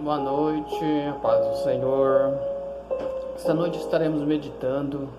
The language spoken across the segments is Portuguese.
Boa noite, a paz do Senhor. Esta noite estaremos meditando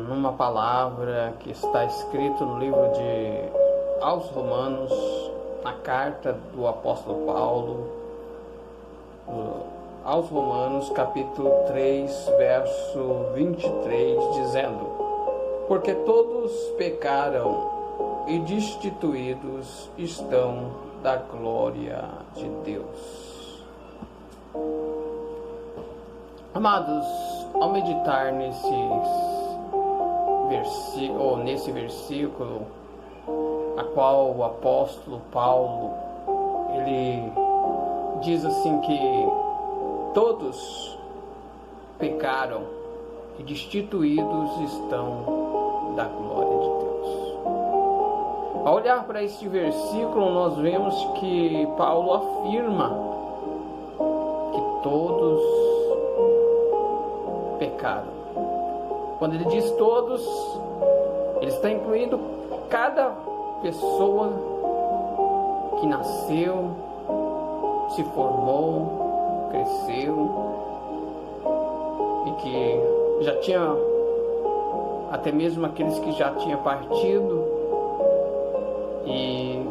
numa palavra que está escrita no livro de aos Romanos, na carta do apóstolo Paulo, aos Romanos, capítulo 3, verso 23, dizendo: porque todos pecaram e destituídos estão da glória de Deus. Amados, ao meditar nesse versículo, a qual o apóstolo Paulo ele diz assim que todos pecaram e destituídos estão da glória de Deus. Ao olhar para este versículo, nós vemos que Paulo afirma que todos pecaram. Quando ele diz todos, ele está incluindo cada pessoa que nasceu, se formou, cresceu e que já tinha, até mesmo aqueles que já tinham partido. E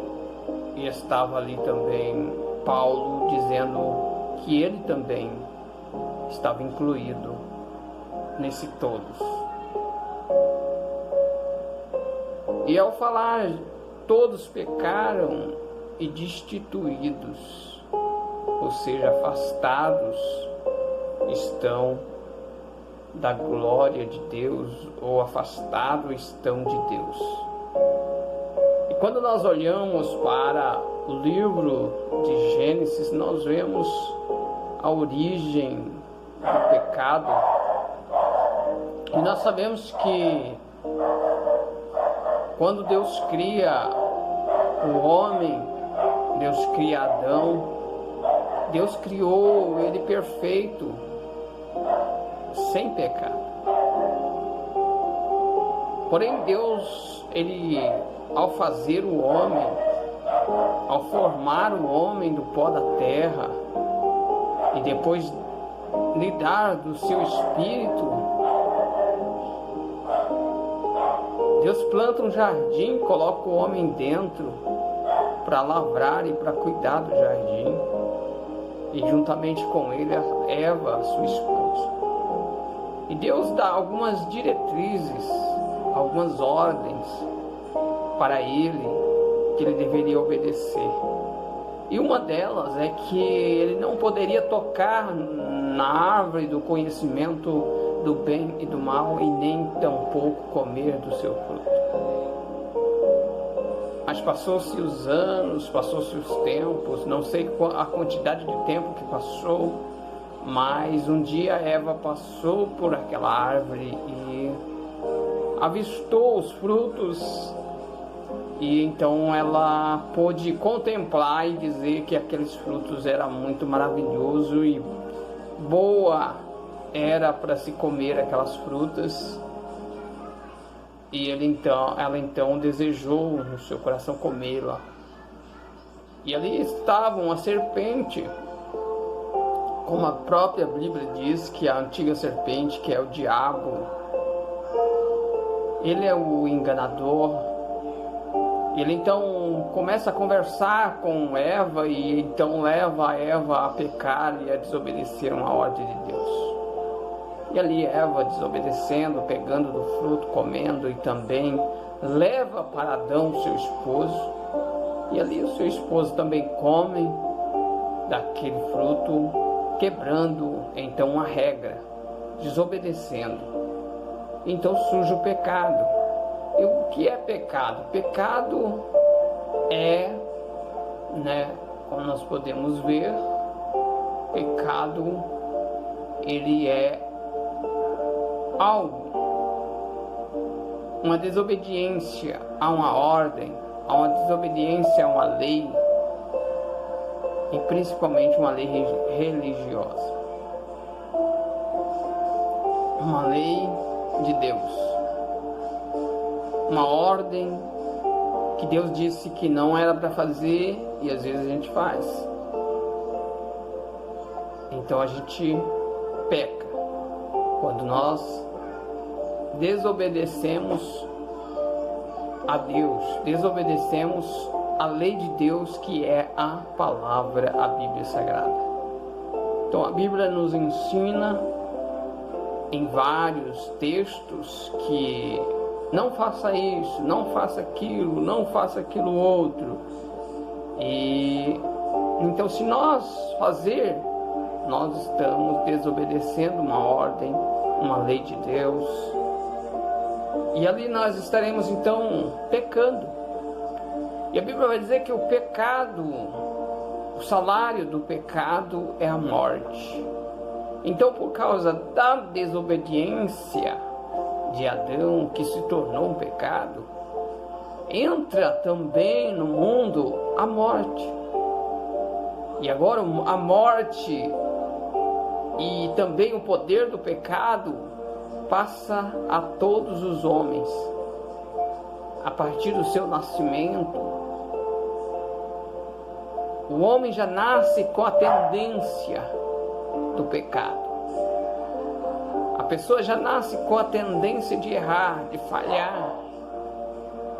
estava ali também Paulo dizendo que ele também estava incluído nesse todos. E ao falar todos pecaram e destituídos, ou seja, afastados estão da glória de Deus, ou afastados estão de Deus. Quando nós olhamos para o livro de Gênesis, nós vemos a origem do pecado. E nós sabemos que quando Deus cria o homem, Deus cria Adão, Deus criou ele perfeito, sem pecado. Porém, Deus, ele, ao fazer o homem, ao formar o homem do pó da terra e depois lhe dar do seu espírito, Deus planta um jardim, coloca o homem dentro para lavrar e para cuidar do jardim, e juntamente com ele a Eva, a sua esposa. E Deus dá algumas diretrizes, algumas ordens para ele, que ele deveria obedecer. E uma delas é que ele não poderia tocar na árvore do conhecimento do bem e do mal, e nem tampouco comer do seu fruto. Mas passou-se os anos, passou-se os tempos, não sei a quantidade de tempo que passou, mas um dia Eva passou por aquela árvore e avistou os frutos. E então ela pôde contemplar e dizer que aqueles frutos eram muito maravilhosos e boa era para se comer aquelas frutas. E ela então desejou no seu coração comê-la. E ali estava uma serpente, como a própria Bíblia diz, que a antiga serpente, que é o diabo, ele é o enganador. Ele então começa a conversar com Eva e então leva a Eva a pecar e a desobedecer uma ordem de Deus. E ali Eva desobedecendo, pegando do fruto, comendo, e também leva para Adão, seu esposo. E ali o seu esposo também come daquele fruto, quebrando então uma regra, desobedecendo. Então surge o pecado. E o que é pecado? Pecado é, como nós podemos ver, pecado, ele é algo, uma desobediência a uma ordem, a uma desobediência a uma lei, e principalmente uma lei religiosa, uma lei de Deus. Uma ordem que Deus disse que não era para fazer, e às vezes a gente faz. Então a gente peca quando nós desobedecemos a Deus, desobedecemos a lei de Deus, que é a palavra, a Bíblia Sagrada. Então a Bíblia nos ensina em vários textos que não faça isso, não faça aquilo, não faça aquilo outro. E então, se nós fazer, nós estamos desobedecendo uma ordem, uma lei de Deus. E ali nós estaremos então pecando. E a Bíblia vai dizer que o pecado, o salário do pecado é a morte. Então, por causa da desobediência de Adão, que se tornou um pecado, entra também no mundo a morte. E agora a morte e também o poder do pecado passa a todos os homens. A partir do seu nascimento, o homem já nasce com a tendência do pecado. A pessoa já nasce com a tendência de errar, de falhar,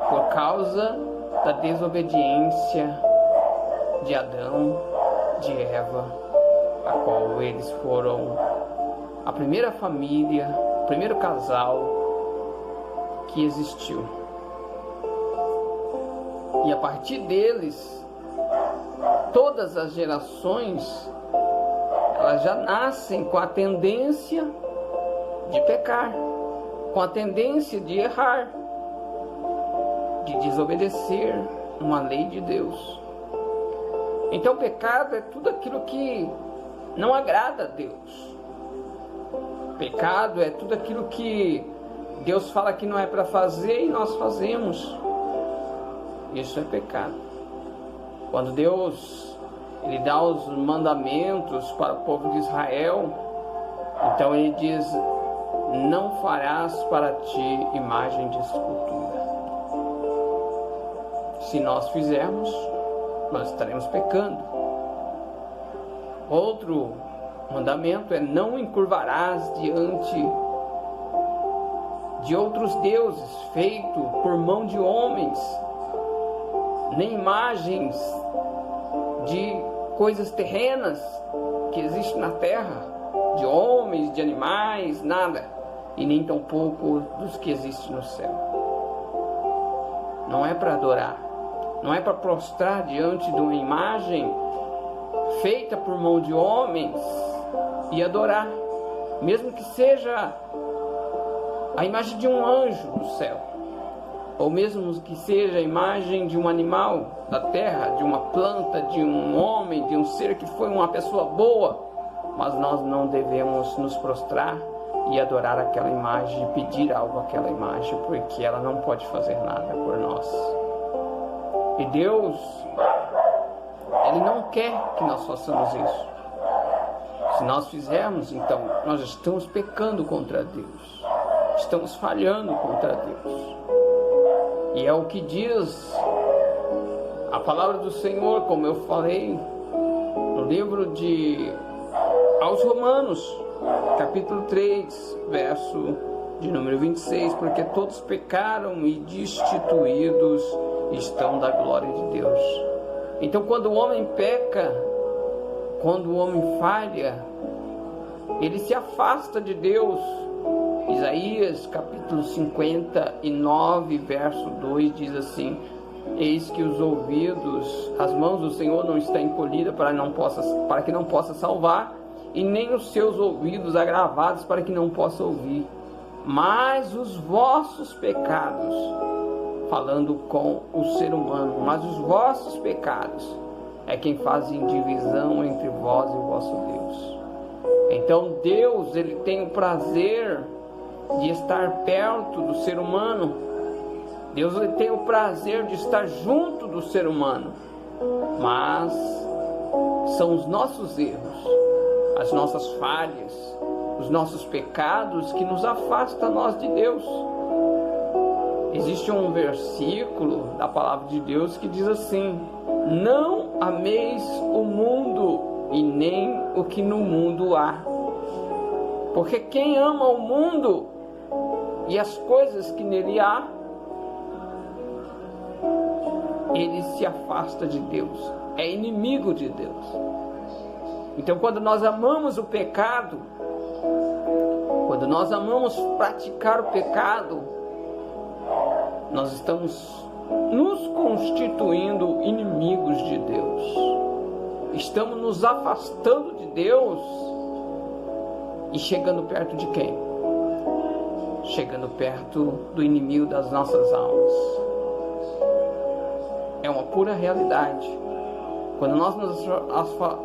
por causa da desobediência de Adão, de Eva, a qual eles foram a primeira família, o primeiro casal que existiu. E a partir deles, todas as gerações, elas já nascem com a tendência de pecar, com a tendência de errar, de desobedecer uma lei de Deus. Então o pecado é tudo aquilo que não agrada a Deus. Pecado é tudo aquilo que Deus fala que não é para fazer e nós fazemos. Isso é pecado. Quando Deus ele dá os mandamentos para o povo de Israel, então ele diz: não farás para ti imagem de escultura. Se nós fizermos, nós estaremos pecando. Outro mandamento é: não encurvarás diante de outros deuses feitos por mão de homens, nem imagens de coisas terrenas que existem na terra, de homens, de animais, nada, e nem tampouco dos que existem no céu. Não é para adorar, não é para prostrar diante de uma imagem feita por mão de homens e adorar, mesmo que seja a imagem de um anjo do céu, ou mesmo que seja a imagem de um animal da terra, de uma planta, de um homem, de um ser que foi uma pessoa boa, mas nós não devemos nos prostrar e adorar aquela imagem, pedir algo àquela imagem, porque ela não pode fazer nada por nós. E Deus, Ele não quer que nós façamos isso. Se nós fizermos, então nós estamos pecando contra Deus, estamos falhando contra Deus. E é o que diz a palavra do Senhor, como eu falei no livro aos Romanos, capítulo 3, verso de número 26, porque todos pecaram e destituídos estão da glória de Deus. Então, quando o homem peca, quando o homem falha, ele se afasta de Deus. Isaías capítulo 59, verso 2 diz assim: eis que os ouvidos, as mãos do Senhor não estão encolhidas para que não possa salvar, e nem os seus ouvidos agravados para que não possa ouvir. Mas os vossos pecados, falando com o ser humano, mas os vossos pecados é quem fazem divisão entre vós e o vosso Deus. Então Deus, Ele tem o prazer de estar perto do ser humano. Deus, Ele tem o prazer de estar junto do ser humano. Mas são os nossos erros, as nossas falhas, os nossos pecados que nos afastam nós de Deus. Existe um versículo da palavra de Deus que diz assim: não ameis o mundo, e nem o que no mundo há. Porque quem ama o mundo e as coisas que nele há, ele se afasta de Deus, é inimigo de Deus. Então, quando nós amamos o pecado, quando nós amamos praticar o pecado, nós estamos nos constituindo inimigos de Deus. Estamos nos afastando de Deus e chegando perto de quem? Chegando perto do inimigo das nossas almas. É uma pura realidade. Quando nós nos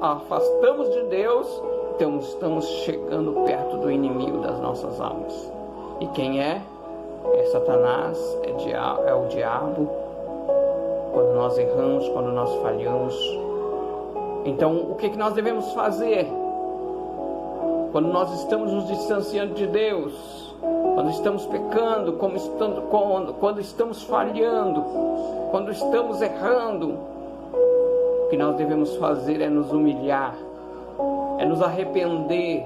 afastamos de Deus, então estamos chegando perto do inimigo das nossas almas. E quem é? É Satanás, é o diabo. Quando nós erramos, quando nós falhamos. Então, o que nós devemos fazer? Quando nós estamos nos distanciando de Deus, quando estamos pecando, quando estamos falhando, quando estamos errando, o que nós devemos fazer é nos humilhar, é nos arrepender,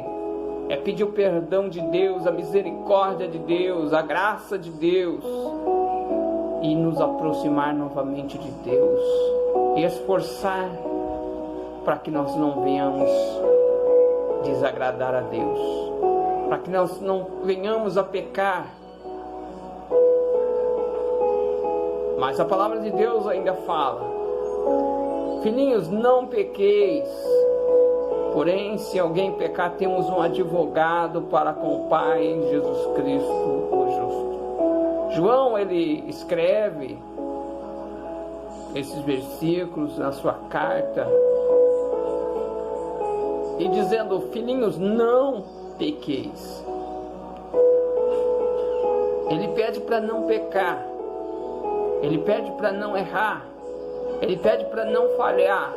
é pedir o perdão de Deus, a misericórdia de Deus, a graça de Deus, e nos aproximar novamente de Deus, e esforçar para que nós não venhamos desagradar a Deus, para que nós não venhamos a pecar. Mas a palavra de Deus ainda fala: filhinhos, não pequeis. Porém, se alguém pecar, temos um advogado para com o Pai, Jesus Cristo, o justo. João, ele escreve esses versículos na sua carta, e dizendo: filhinhos, não pequeis. Ele pede para não pecar, ele pede para não errar, ele pede para não falhar.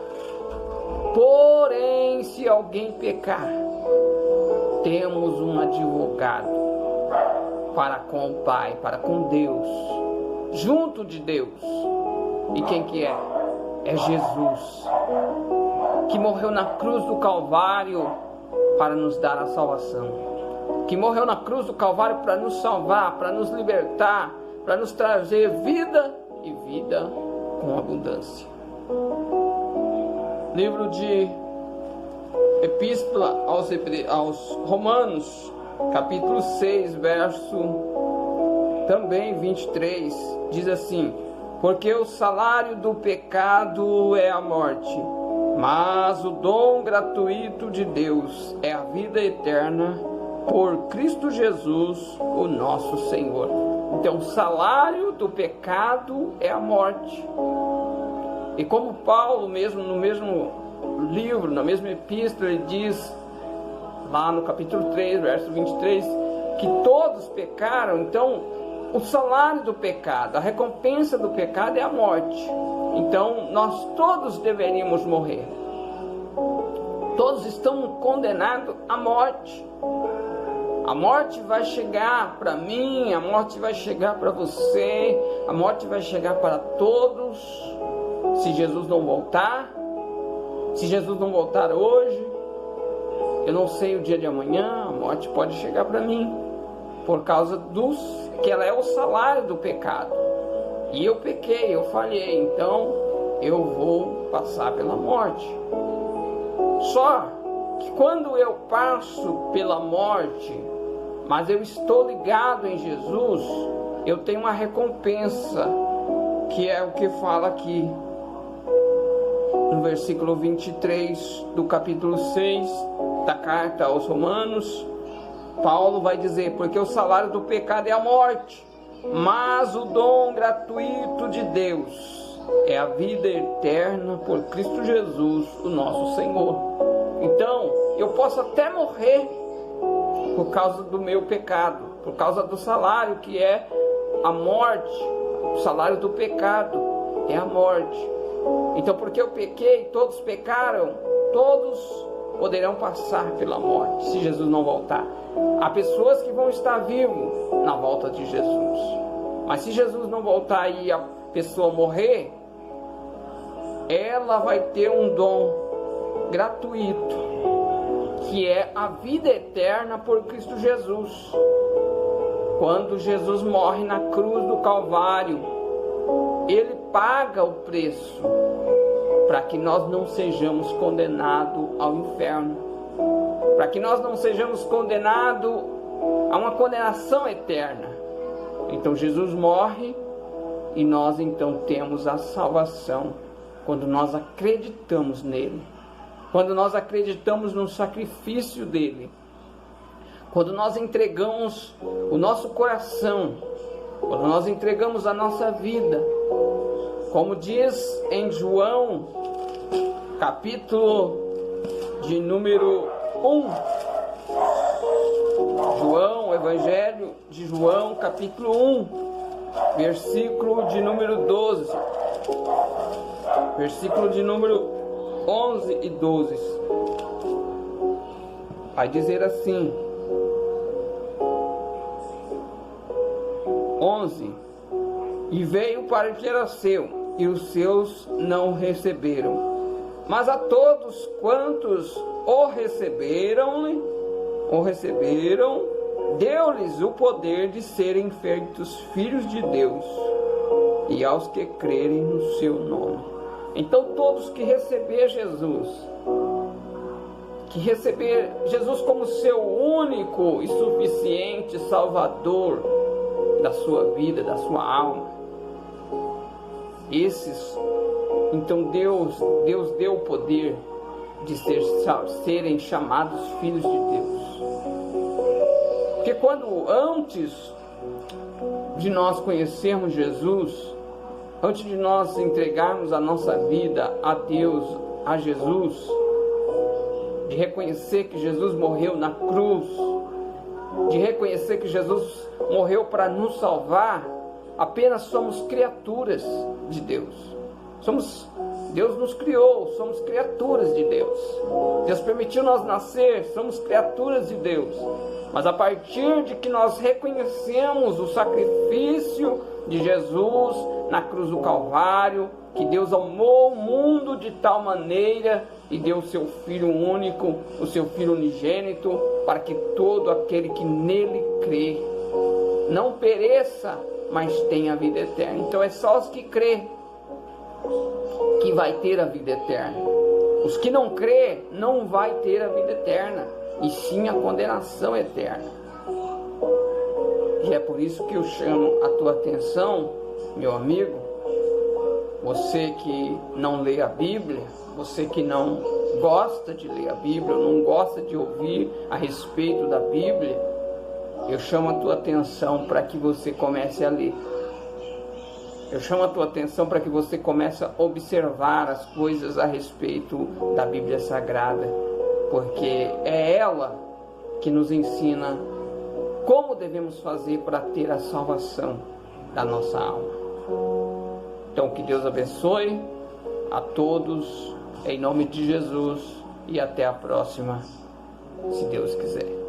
Porém, se alguém pecar, temos um advogado para com o Pai, para com Deus, junto de Deus. E quem que é? É Jesus, que morreu na cruz do Calvário para nos dar a salvação, que morreu na cruz do Calvário para nos salvar, para nos libertar, para nos trazer vida e vida com abundância. Livro de Epístola aos Romanos, capítulo 6, verso também 23, diz assim: porque o salário do pecado é a morte, mas o dom gratuito de Deus é a vida eterna por Cristo Jesus, o nosso Senhor. Então, o salário do pecado é a morte. E como Paulo mesmo, no mesmo livro, na mesma epístola, ele diz, lá no capítulo 3, verso 23, que todos pecaram. Então, o salário do pecado, a recompensa do pecado é a morte. Então, nós todos deveríamos morrer. Todos estamos condenados à morte. A morte vai chegar para mim, a morte vai chegar para você, a morte vai chegar para todos, se Jesus não voltar. Se Jesus não voltar hoje, eu não sei o dia de amanhã, a morte pode chegar para mim, por causa que ela é o salário do pecado. E eu pequei, eu falhei, então eu vou passar pela morte. Só que quando eu passo pela morte, mas eu estou ligado em Jesus, eu tenho uma recompensa, que é o que fala aqui no versículo 23 do capítulo 6 da carta aos Romanos. Paulo vai dizer: porque o salário do pecado é a morte, mas o dom gratuito de Deus é a vida eterna por Cristo Jesus, o nosso Senhor. Então, eu posso até morrer por causa do meu pecado, por causa do salário que é a morte. O salário do pecado é a morte. Então, porque eu pequei, todos pecaram, todos poderão passar pela morte, se Jesus não voltar. Há pessoas que vão estar vivos na volta de Jesus, mas se Jesus não voltar e a pessoa morrer, ela vai ter um dom gratuito, que é a vida eterna por Cristo Jesus. Quando Jesus morre na cruz do Calvário, Ele paga o preço para que nós não sejamos condenados ao inferno, para que nós não sejamos condenados a uma condenação eterna. Então Jesus morre e nós então temos a salvação quando nós acreditamos nele, quando nós acreditamos no sacrifício dele, quando nós entregamos o nosso coração, quando nós entregamos a nossa vida, como diz em João, capítulo de número 1, João, Evangelho de João, capítulo 1, versículo de número 12, versículo de número 11 e 12, vai dizer assim, 11, e veio para o que era seu, e os seus não receberam, mas a todos quantos o receberam, deu-lhes o poder de serem feitos filhos de Deus, e aos que crerem no seu nome. Então todos que receber Jesus, como seu único e suficiente Salvador da sua vida, da sua alma, esses, então Deus deu o poder de serem chamados filhos de Deus. Porque quando antes de nós conhecermos Jesus, antes de nós entregarmos a nossa vida a Deus, a Jesus, de reconhecer que Jesus morreu na cruz, de reconhecer que Jesus morreu para nos salvar, apenas somos criaturas de Deus. Deus nos criou, somos criaturas de Deus. Deus permitiu nós nascer, somos criaturas de Deus. Mas a partir de que nós reconhecemos o sacrifício de Jesus na cruz do Calvário, que Deus amou o mundo de tal maneira e deu o seu Filho único, o seu Filho unigênito, para que todo aquele que nele crê não pereça, mas tenha a vida eterna. Então é só os que crê que vai ter a vida eterna. Os que não crê não vai ter a vida eterna, e sim a condenação eterna. E é por isso que eu chamo a tua atenção, meu amigo, você que não lê a Bíblia, você que não gosta de ler a Bíblia, não gosta de ouvir a respeito da Bíblia, eu chamo a tua atenção para que você comece a ler. Eu chamo a tua atenção para que você comece a observar as coisas a respeito da Bíblia Sagrada, porque é ela que nos ensina como devemos fazer para ter a salvação da nossa alma. Então que Deus abençoe a todos, em nome de Jesus, e até a próxima, se Deus quiser.